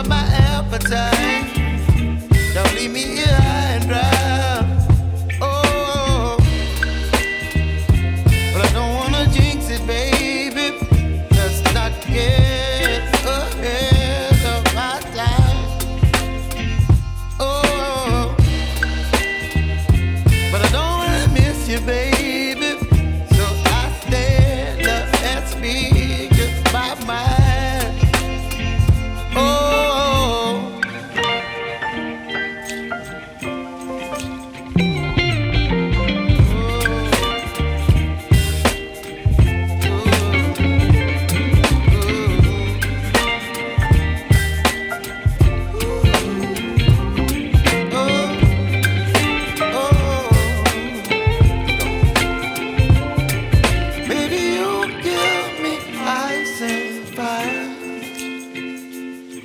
up my appetite. Don't leave me here high and dry. Oh, but I don't wanna jinx it, baby. Let's not get ahead of my time. Oh, but I don't wanna miss you, baby. So I stand up and speak just my mind. Oh.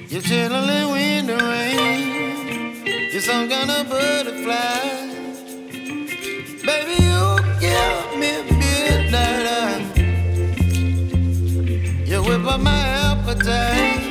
You're chilling when the rain. You're some kind of butterfly. Baby, you give me midnight. You whip up my appetite.